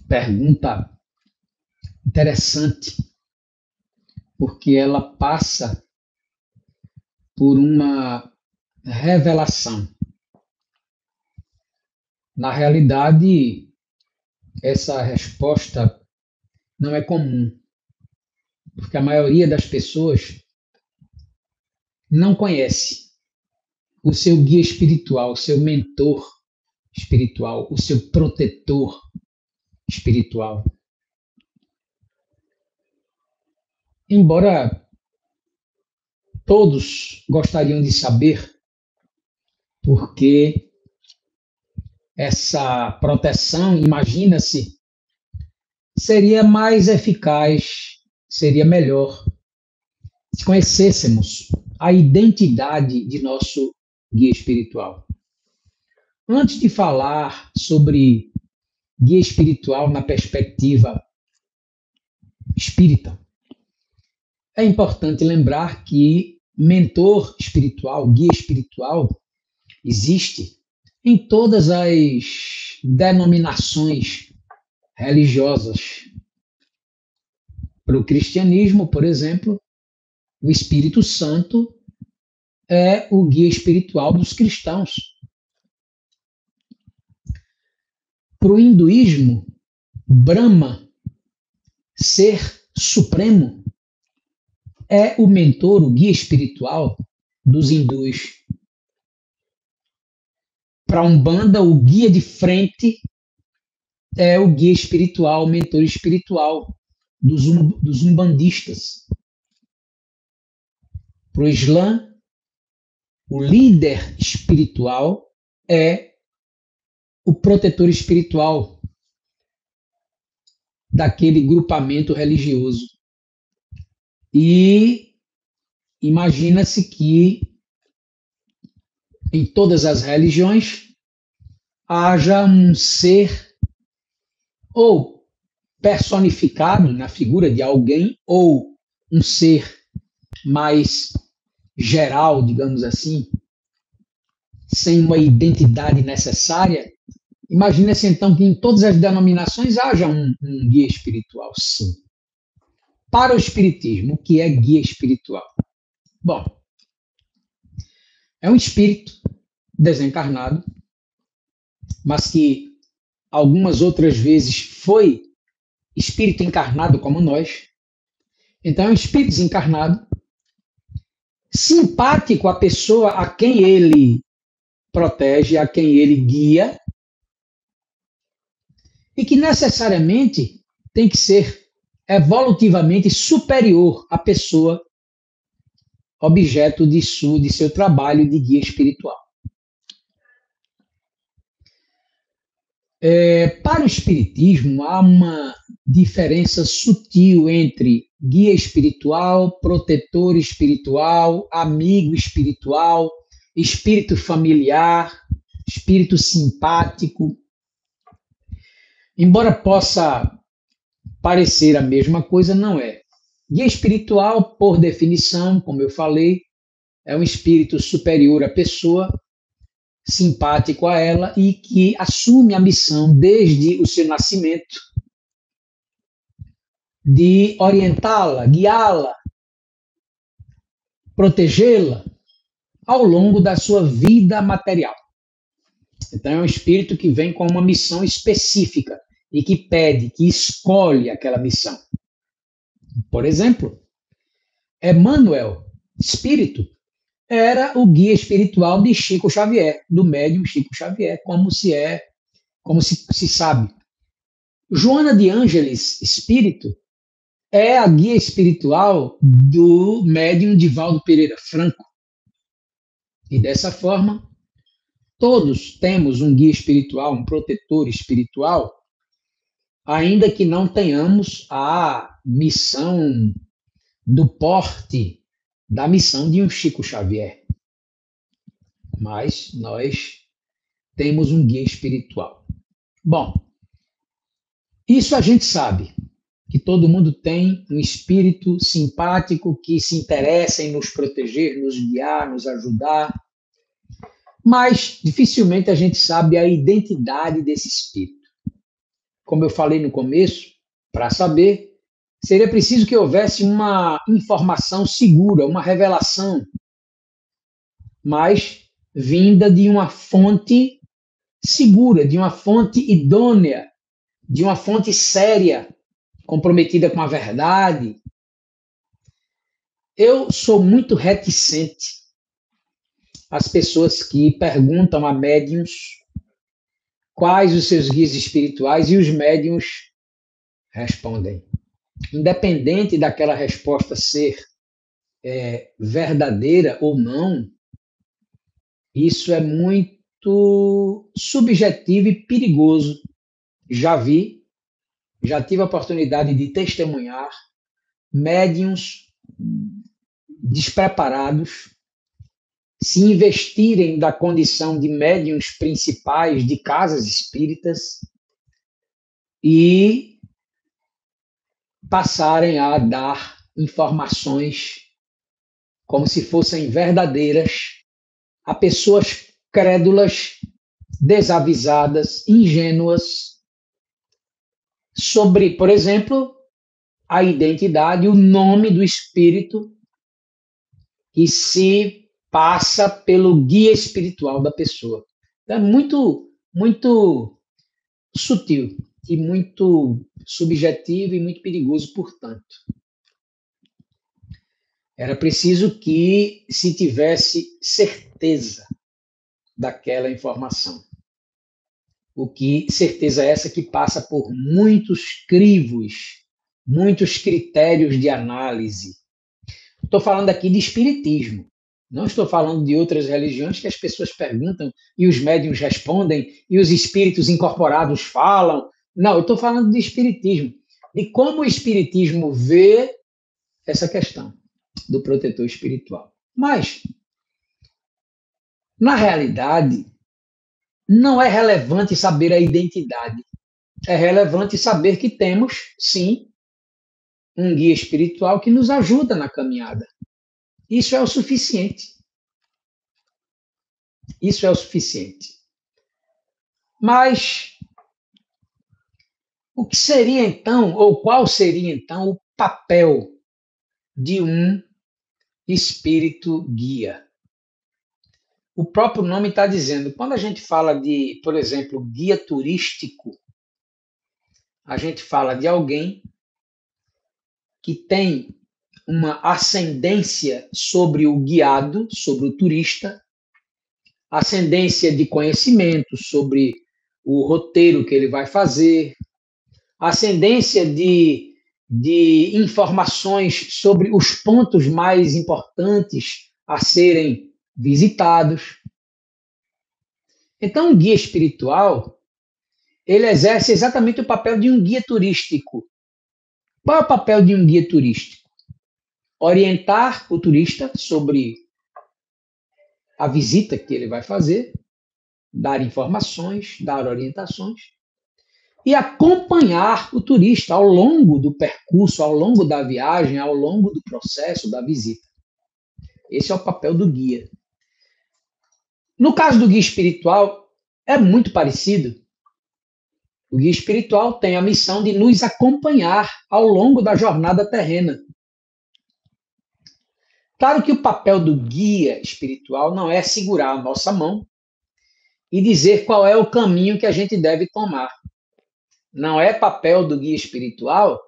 pergunta interessante, porque ela passa por uma revelação. Na realidade, essa resposta não é comum, porque a maioria das pessoas não conhece o seu guia espiritual, o seu mentor espiritual, o seu protetor espiritual. Embora todos gostariam de saber porque essa proteção, imagina-se, seria mais eficaz, seria melhor se conhecêssemos a identidade de nosso guia espiritual. Antes de falar sobre guia espiritual na perspectiva espírita, é importante lembrar que mentor espiritual, guia espiritual, existe em todas as denominações religiosas. Para o cristianismo, por exemplo, o Espírito Santo é o guia espiritual dos cristãos. Para o hinduísmo, Brahma, ser supremo, é o mentor, o guia espiritual dos hindus. Para a Umbanda, o guia de frente é o guia espiritual, o mentor espiritual dos umbandistas. Para o Islã, o líder espiritual é o protetor espiritual daquele grupamento religioso. E imagina-se que em todas as religiões haja um ser ou personificado na figura de alguém ou um ser mais geral, digamos assim, sem uma identidade necessária. Imagina-se então que em todas as denominações haja um guia espiritual, sim. Para o espiritismo, o que é guia espiritual? Bom, é um espírito desencarnado, mas que algumas outras vezes foi espírito encarnado como nós. Então é um espírito desencarnado, simpático à pessoa a quem ele protege, a quem ele guia, e que necessariamente tem que ser evolutivamente superior à pessoa objeto de seu trabalho de guia espiritual. Para o espiritismo, há uma diferença sutil entre guia espiritual, protetor espiritual, amigo espiritual, espírito familiar, espírito simpático. Embora possa parecer a mesma coisa, não é. Guia espiritual, por definição, como eu falei, é um espírito superior à pessoa, simpático a ela e que assume a missão desde o seu nascimento de orientá-la, guiá-la, protegê-la ao longo da sua vida material. Então é um espírito que vem com uma missão específica e que pede, que escolhe aquela missão. Por exemplo, Emmanuel, espírito, era o guia espiritual de Chico Xavier, do médium Chico Xavier, como se sabe. Joana de Ângeles, espírito, é a guia espiritual do médium Divaldo Pereira Franco. E dessa forma, todos temos um guia espiritual, um protetor espiritual, ainda que não tenhamos a missão do porte da missão de um Chico Xavier. Mas nós temos um guia espiritual. Bom, isso a gente sabe, que todo mundo tem um espírito simpático que se interessa em nos proteger, nos guiar, nos ajudar, mas dificilmente a gente sabe a identidade desse espírito. como eu falei no começo, para saber, seria preciso que houvesse uma informação segura, uma revelação, mas vinda de uma fonte segura, de uma fonte idônea, de uma fonte séria, comprometida com a verdade. Eu sou muito reticente às pessoas que perguntam a médiuns quais os seus guias espirituais e os médiuns respondem. Independente daquela resposta ser verdadeira ou não, isso é muito subjetivo e perigoso. Já tive a oportunidade de testemunhar médiuns despreparados se investirem da condição de médiuns principais de casas espíritas e passarem a dar informações como se fossem verdadeiras a pessoas crédulas, desavisadas, ingênuas, sobre, por exemplo, a identidade, o nome do espírito que se passa pelo guia espiritual da pessoa. Então, é muito sutil e muito subjetivo e muito perigoso, portanto. Era preciso que se tivesse certeza daquela informação. O que certeza é essa que passa por muitos crivos, muitos critérios de análise. Estou falando aqui de espiritismo. Não estou falando de outras religiões que as pessoas perguntam e os médiuns respondem e os espíritos incorporados falam. Não, eu estou falando de espiritismo, de como o espiritismo vê essa questão do protetor espiritual. Mas, na realidade, não é relevante saber a identidade. É relevante saber que temos, sim, um guia espiritual que nos ajuda na caminhada. Isso é o suficiente. Isso é o suficiente. Mas o que seria então, ou qual seria então, o papel de um espírito guia? O próprio nome está dizendo, quando a gente fala de, por exemplo, guia turístico, a gente fala de alguém que tem uma ascendência sobre o guiado, sobre o turista, ascendência de conhecimento sobre o roteiro que ele vai fazer, ascendência de informações sobre os pontos mais importantes a serem visitados. Então, um guia espiritual, ele exerce exatamente o papel de um guia turístico. Qual é o papel de um guia turístico? Orientar o turista sobre a visita que ele vai fazer, dar informações, dar orientações e acompanhar o turista ao longo do percurso, ao longo da viagem, ao longo do processo da visita. Esse é o papel do guia. No caso do guia espiritual, é muito parecido. O guia espiritual tem a missão de nos acompanhar ao longo da jornada terrena. Claro que o papel do guia espiritual não é segurar a nossa mão e dizer qual é o caminho que a gente deve tomar. Não é papel do guia espiritual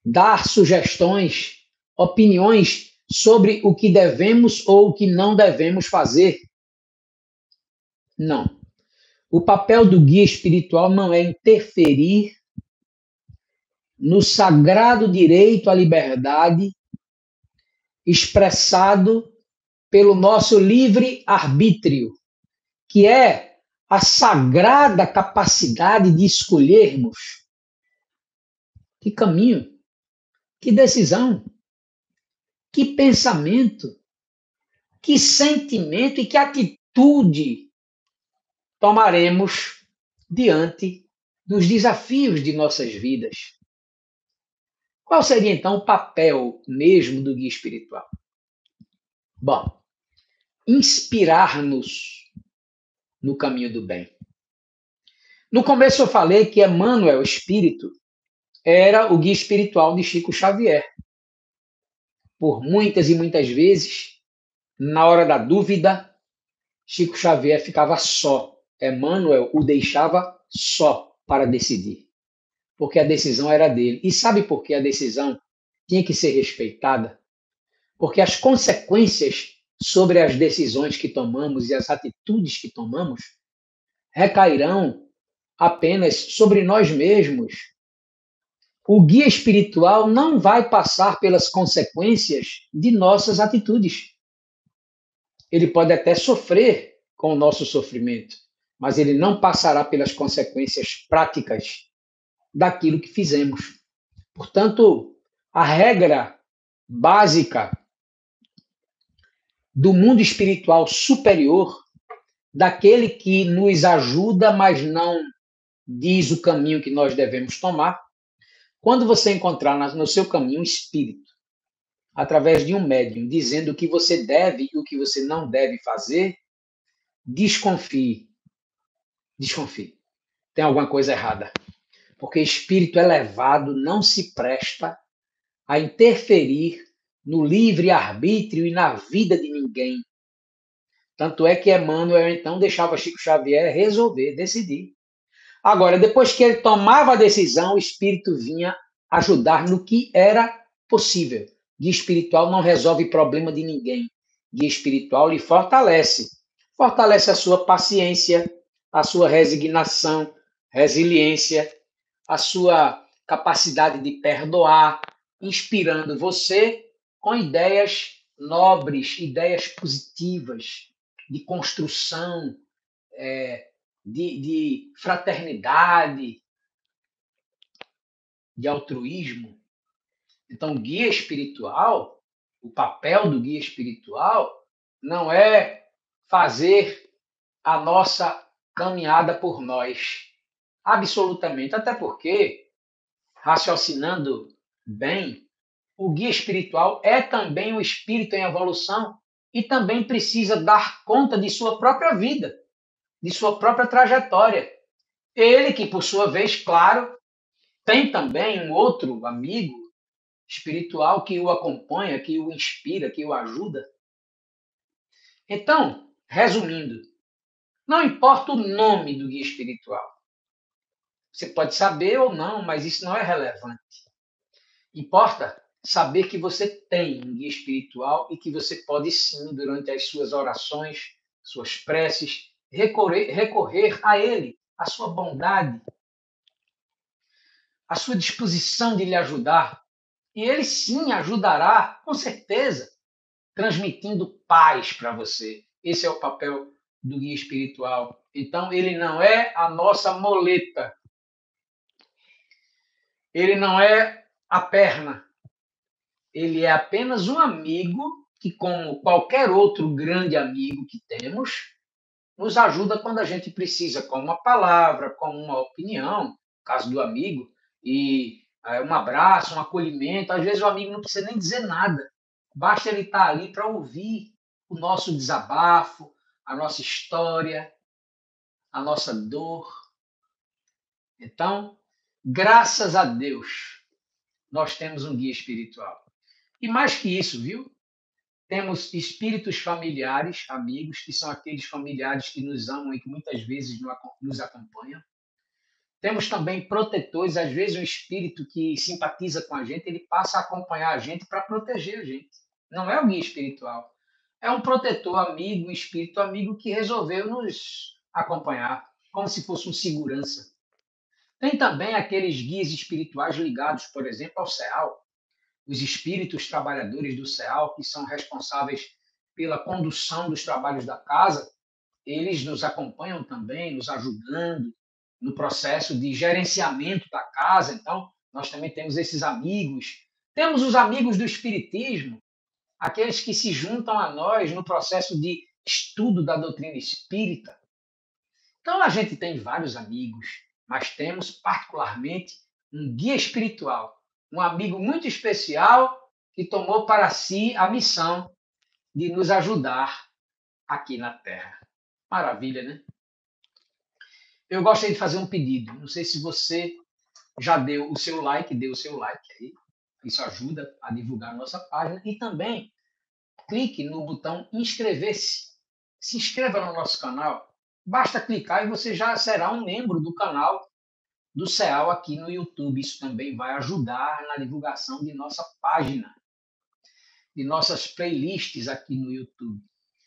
dar sugestões, opiniões sobre o que devemos ou o que não devemos fazer. Não. O papel do guia espiritual não é interferir no sagrado direito à liberdade expressado pelo nosso livre arbítrio, que é a sagrada capacidade de escolhermos que caminho, que decisão, que pensamento, que sentimento e que atitude tomaremos diante dos desafios de nossas vidas. Qual seria, então, o papel mesmo do guia espiritual? Bom, inspirar-nos no caminho do bem. No começo eu falei que Emmanuel, espírito, era o guia espiritual de Chico Xavier. Por muitas e muitas vezes, na hora da dúvida, Chico Xavier ficava só. Emmanuel o deixava só para decidir, porque a decisão era dele. E sabe por que a decisão tinha que ser respeitada? Porque as consequências sobre as decisões que tomamos e as atitudes que tomamos recairão apenas sobre nós mesmos. O guia espiritual não vai passar pelas consequências de nossas atitudes. Ele pode até sofrer com o nosso sofrimento, mas ele não passará pelas consequências práticas daquilo que fizemos. Portanto, a regra básica do mundo espiritual superior, daquele que nos ajuda, mas não diz o caminho que nós devemos tomar, quando você encontrar no seu caminho um espírito, através de um médium, dizendo o que você deve e o que você não deve fazer, desconfie. Desconfie. Tem alguma coisa errada. Porque espírito elevado não se presta a interferir no livre-arbítrio e na vida de ninguém. Tanto é que Emmanuel, então, deixava Chico Xavier resolver, decidir. Agora, depois que ele tomava a decisão, o espírito vinha ajudar no que era possível. Guia espiritual não resolve problema de ninguém. Guia espiritual lhe fortalece. Fortalece a sua paciência, a sua resignação, resiliência, a sua capacidade de perdoar, inspirando você com ideias nobres, ideias positivas, de construção, de fraternidade, de altruísmo. Então, guia espiritual, o papel do guia espiritual não é fazer a nossa caminhada por nós. Absolutamente. Até porque, raciocinando bem, o guia espiritual é também um espírito em evolução e também precisa dar conta de sua própria vida, de sua própria trajetória. Ele que, por sua vez, claro, tem também um outro amigo espiritual que o acompanha, que o inspira, que o ajuda. Então, resumindo, não importa o nome do guia espiritual. Você pode saber ou não, mas isso não é relevante. Importa saber que você tem um guia espiritual e que você pode sim, durante as suas orações, suas preces, recorrer a ele, a sua bondade, a sua disposição de lhe ajudar. E ele sim ajudará, com certeza, transmitindo paz para você. Esse é o papel do guia espiritual. Então, ele não é a nossa moleta. Ele não é a perna. Ele é apenas um amigo que, como qualquer outro grande amigo que temos, nos ajuda quando a gente precisa, com uma palavra, com uma opinião, no caso do amigo, e um abraço, um acolhimento. Às vezes o amigo não precisa nem dizer nada, basta ele estar ali para ouvir o nosso desabafo, a nossa história, a nossa dor. Então, graças a Deus, nós temos um guia espiritual. E mais que isso, viu? Temos espíritos familiares, amigos, que são aqueles familiares que nos amam e que muitas vezes nos acompanham. Temos também protetores, às vezes um espírito que simpatiza com a gente, ele passa a acompanhar a gente para proteger a gente. Não é um guia espiritual. É um protetor amigo, um espírito amigo que resolveu nos acompanhar, como se fosse um segurança. Tem também aqueles guias espirituais ligados, por exemplo, ao CEAL, os espíritos trabalhadores do CEAL, que são responsáveis pela condução dos trabalhos da casa, eles nos acompanham também, nos ajudando no processo de gerenciamento da casa. Então, nós também temos esses amigos. Temos os amigos do Espiritismo, aqueles que se juntam a nós no processo de estudo da doutrina espírita. Então, a gente tem vários amigos, mas temos particularmente um guia espiritual, um amigo muito especial que tomou para si a missão de nos ajudar aqui na Terra. Maravilha, né? Eu gostaria de fazer um pedido. Não sei se você já deu o seu like aí. Isso ajuda a divulgar a nossa página. E também clique no botão inscrever-se. Se inscreva no nosso canal. Basta clicar e você já será um membro do canal do CEAL aqui no YouTube. Isso também vai ajudar na divulgação de nossa página, de nossas playlists aqui no YouTube.